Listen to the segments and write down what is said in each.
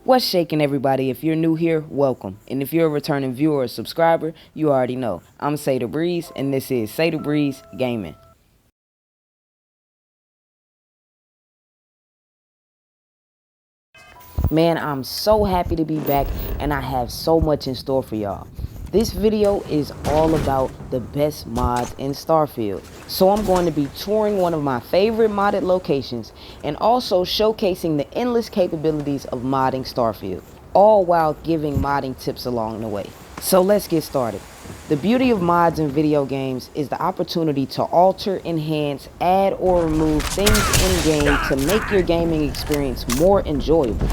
What's shaking, everybody? If you're new here, welcome. And if you're a returning viewer or subscriber, you already know. I'm Say the Breeze, and this is Say the Breeze Gaming. Man, I'm so happy to be back, and I have so much in store for y'all. This video is all about the best mods in Starfield. So I'm going to be touring one of my favorite modded locations and also showcasing the endless capabilities of modding Starfield, all while giving modding tips along the way. So let's get started. The beauty of mods in video games is the opportunity to alter, enhance, add, or remove things in-game to make your gaming experience more enjoyable.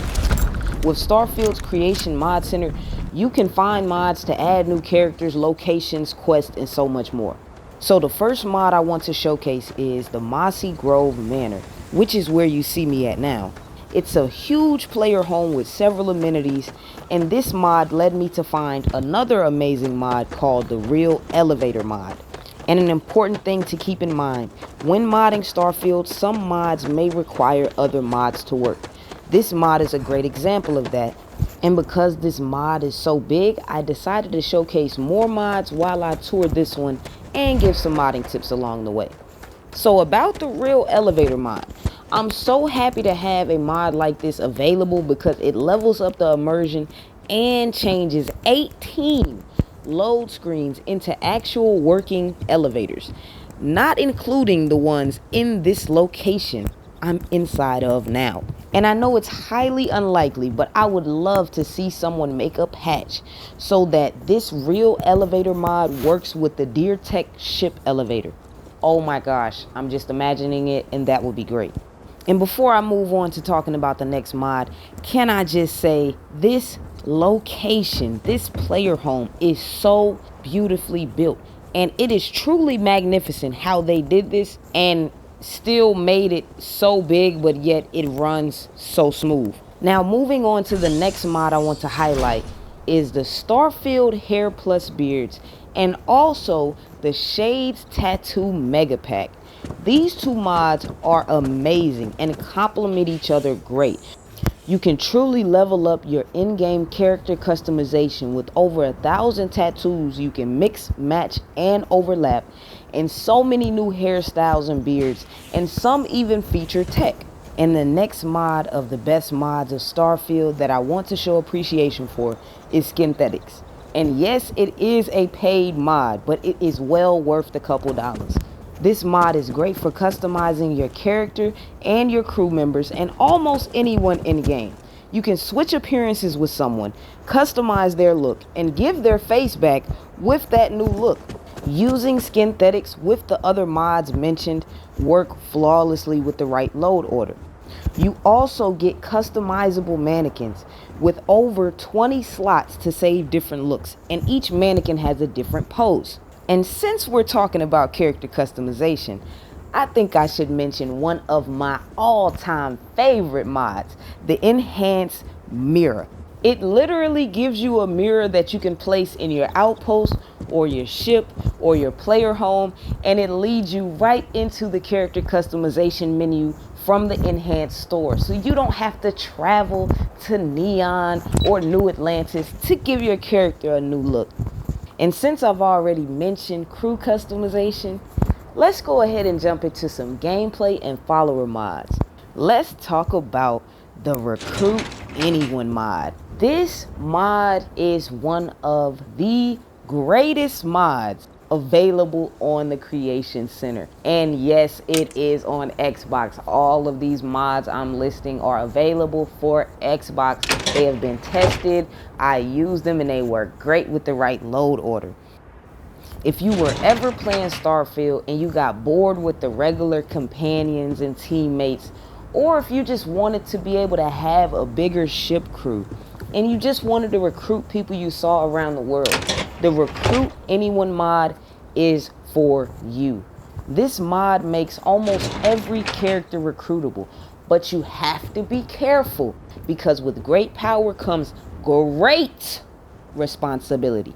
With Starfield's Creation Mod Center, you can find mods to add new characters, locations, quests, and so much more. So the first mod I want to showcase is the Mossy Grove Manor, which is where you see me at now. It's a huge player home with several amenities, and this mod led me to find another amazing mod called the Real Elevator mod. And an important thing to keep in mind, when modding Starfield, some mods may require other mods to work. This mod is a great example of that, and because this mod is so big, I decided to showcase more mods while I toured this one and give some modding tips along the way. So about the Real Elevator mod, I'm so happy to have a mod like this available because it levels up the immersion and changes 18 load screens into actual working elevators, not including the ones in this location I'm inside of now. And I know it's highly unlikely, but I would love to see someone make a patch so that this Real Elevator mod works with the Deer Tech ship elevator. Oh my gosh, I'm just imagining it, and that would be great. And before I move on to talking about the next mod, can I just say this location, this player home is so beautifully built, and it is truly magnificent how they did this and still made it so big, but yet it runs so smooth. Now moving on to the next mod I want to highlight is the Starfield Hair Plus Beards and also the Shades Tattoo Mega Pack. These two mods are amazing and complement each other great. You can truly level up your in-game character customization with over 1,000 tattoos you can mix, match, and overlap, and so many new hairstyles and beards, and some even feature tech. And the next mod of the best mods of Starfield that I want to show appreciation for is Skinthetics. And yes, it is a paid mod, but it is well worth a couple dollars. This mod is great for customizing your character and your crew members and almost anyone in game. You can switch appearances with someone, customize their look, and give their face back with that new look. Using Skinthetics with the other mods mentioned work flawlessly with the right load order. You also get customizable mannequins with over 20 slots to save different looks, and each mannequin has a different pose. And since we're talking about character customization, I think I should mention one of my all-time favorite mods, the InEnon Mirror. It literally gives you a mirror that you can place in your outpost or your ship or your player home, and it leads you right into the character customization menu from the enhanced store. So you don't have to travel to Neon or New Atlantis to give your character a new look. And since I've already mentioned crew customization, let's go ahead and jump into some gameplay and follower mods. Let's talk about the Recruit Anyone mod. This mod is one of the greatest mods available on the Creation Center. And yes, it is on Xbox. All of these mods I'm listing are available for Xbox. They have been tested. I used them and they work great with the right load order. If you were ever playing Starfield and you got bored with the regular companions and teammates, or if you just wanted to be able to have a bigger ship crew and you just wanted to recruit people you saw around the world, the Recruit Anyone mod is for you. This mod makes almost every character recruitable, but you have to be careful because with great power comes great responsibility.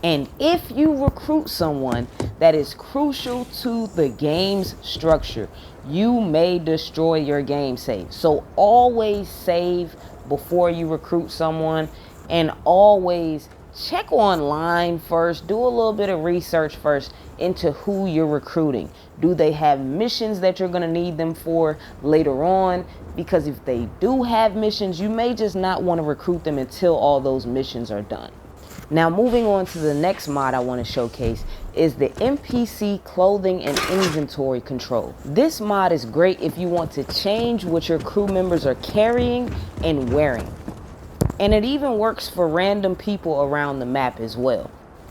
And if you recruit someone that is crucial to the game's structure, you may destroy your game save. So always save before you recruit someone, and always check online first. Do a little bit of research first into who you're recruiting. Do they have missions that you're going to need them for later on? Because if they do have missions, you may just not want to recruit them until all those missions are done. Now, moving on to the next mod I want to showcase is the NPC clothing and inventory control. This mod is great if you want to change what your crew members are carrying and wearing. And it even works for random people around the map as well.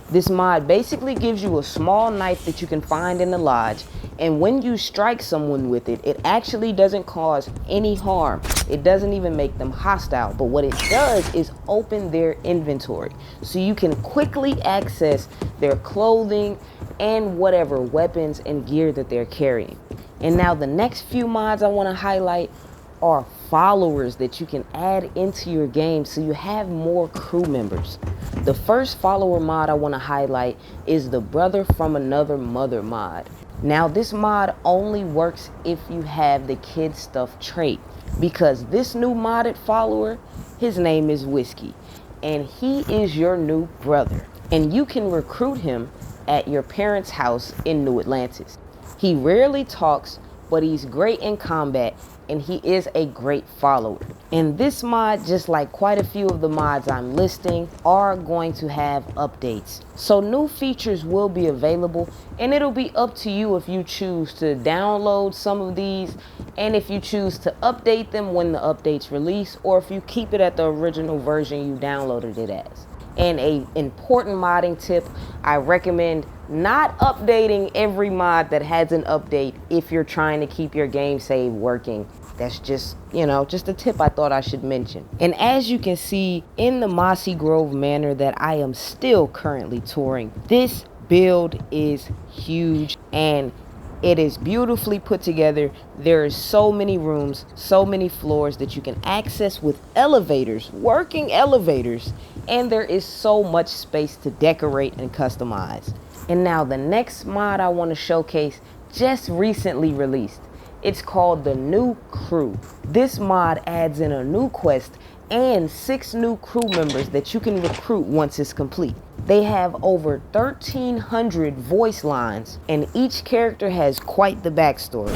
This mod basically gives you a small knife that you can find in the lodge, and when you strike someone with it, it actually doesn't cause any harm. It doesn't even make them hostile, but what it does is open their inventory, so you can quickly access their clothing and whatever weapons and gear that they're carrying. And now the next few mods I want to highlight are followers that you can add into your game so you have more crew members. The first follower mod I want to highlight is the Brother from Another Mother mod. Now this mod only works if you have the Kid Stuff trait, because this new modded follower, his name is Whiskey, and he is your new brother, and you can recruit him at your parents' house in New Atlantis. He rarely talks, but he's great in combat, and he is a great follower. And this mod, just like quite a few of the mods I'm listing, are going to have updates. So new features will be available, and it'll be up to you if you choose to download some of these, and if you choose to update them when the updates release, or if you keep it at the original version you downloaded it as. And a important modding tip, I recommend not updating every mod that has an update if you're trying to keep your game save working. That's just, just a tip I thought I should mention. And as you can see in the Mossy Grove Manor that I am still currently touring, this build is huge and it is beautifully put together. There is so many rooms, so many floors that you can access with elevators, working elevators, and there is so much space to decorate and customize. And now the next mod I want to showcase just recently released. It's called the New Crew. This mod adds in a new quest and 6 new crew members that you can recruit once it's complete. They have over 1,300 voice lines, and each character has quite the backstory.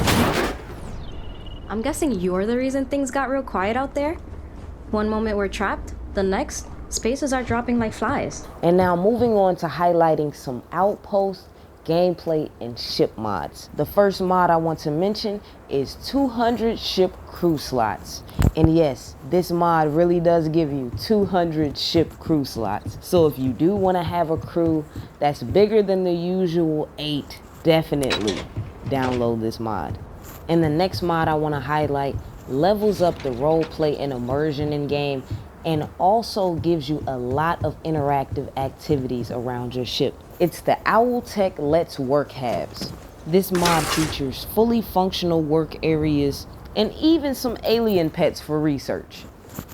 I'm guessing you're the reason things got real quiet out there? One moment we're trapped, the next, spaces are dropping like flies. And now moving on to highlighting some outposts, gameplay, and ship mods. The first mod I want to mention is 200 ship crew slots. And yes, this mod really does give you 200 ship crew slots. So if you do want to have a crew that's bigger than the usual 8, definitely download this mod. And the next mod I want to highlight levels up the roleplay and immersion in game, and also gives you a lot of interactive activities around your ship. It's the Owltech Let's Work Halves. This mod features fully functional work areas and even some alien pets for research.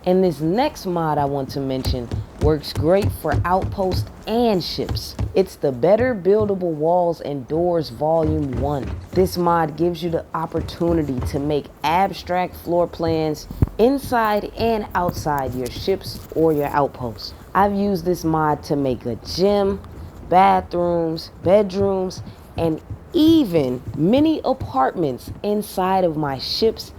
And this next mod I want to mention works great for outposts and ships. It's the Better Buildable Walls and Doors Volume 1. This mod gives you the opportunity to make abstract floor plans inside and outside your ships or your outposts. I've used this mod to make a gym, bathrooms, bedrooms, and even mini apartments inside of my ships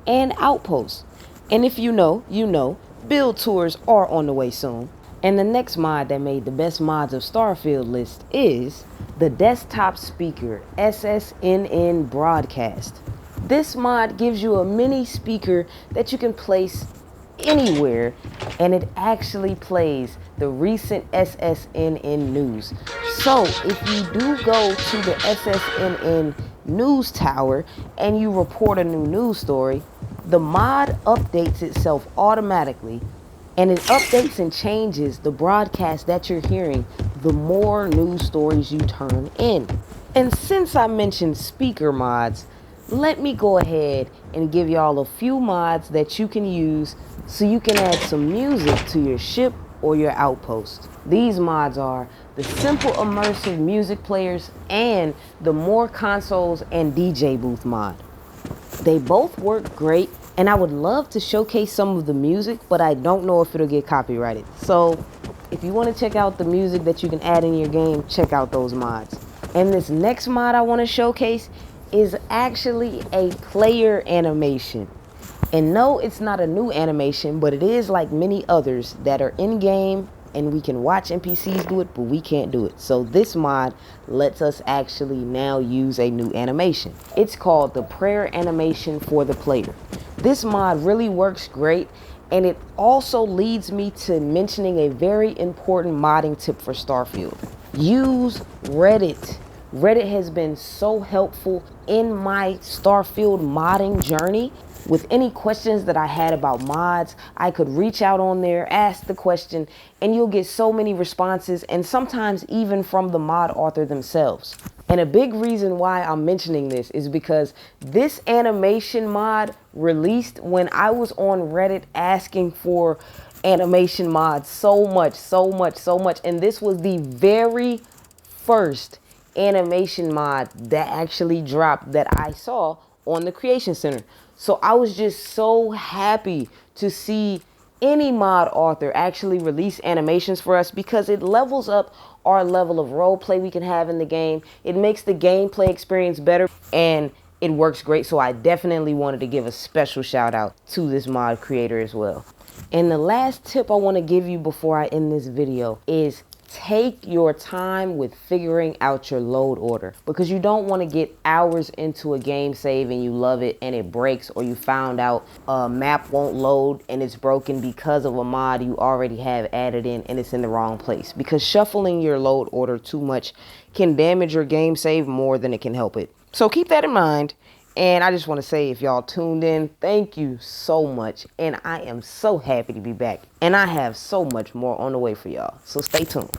and outposts. And if you know, you know, build tours are on the way soon. And the next mod that made the best mods of Starfield list is the desktop speaker SSNN broadcast. This mod gives you a mini speaker that you can place anywhere, and it actually plays the recent SSNN news. So if you do go to the SSNN news tower and you report a new news story, the mod updates itself automatically, and it updates and changes the broadcast that you're hearing the more news stories you turn in. And since I mentioned speaker mods, let me go ahead and give y'all a few mods that you can use so you can add some music to your ship or your outpost. These mods are the simple immersive music players and the more consoles and DJ booth mod. They both work great, And I would love to showcase some of the music, but I don't know if it'll get copyrighted. So if you want to check out the music that you can add in your game, check out those mods. And this next mod I want to showcase is actually a player animation. And no, it's not a new animation, but it is like many others that are in game and we can watch NPCs do it, but we can't do it. So this mod lets us actually now use a new animation. It's called the prayer animation for the player. This mod really works great, and it also leads me to mentioning a very important modding tip for Starfield. Use Reddit. Reddit has been so helpful in my Starfield modding journey. With any questions that I had about mods, I could reach out on there, ask the question, and you'll get so many responses, and sometimes even from the mod author themselves. And a big reason why I'm mentioning this is because this animation mod released when I was on Reddit asking for animation mods so much. And this was the very first animation mod that actually dropped that I saw on the Creation Center. So I was just so happy to see any mod author actually release animations for us, because it levels up our level of role play we can have in the game. It makes the gameplay experience better, and it works great. So I definitely wanted to give a special shout out to this mod creator as well. And the last tip I want to give you before I end this video is take your time with figuring out your load order, because you don't want to get hours into a game save and you love it and it breaks, or you found out a map won't load and it's broken because of a mod you already have added in and it's in the wrong place. Because shuffling your load order too much can damage your game save more than it can help it. So keep that in mind. And I just want to say, if y'all tuned in, thank you so much. And I am so happy to be back. And I have so much more on the way for y'all. So stay tuned.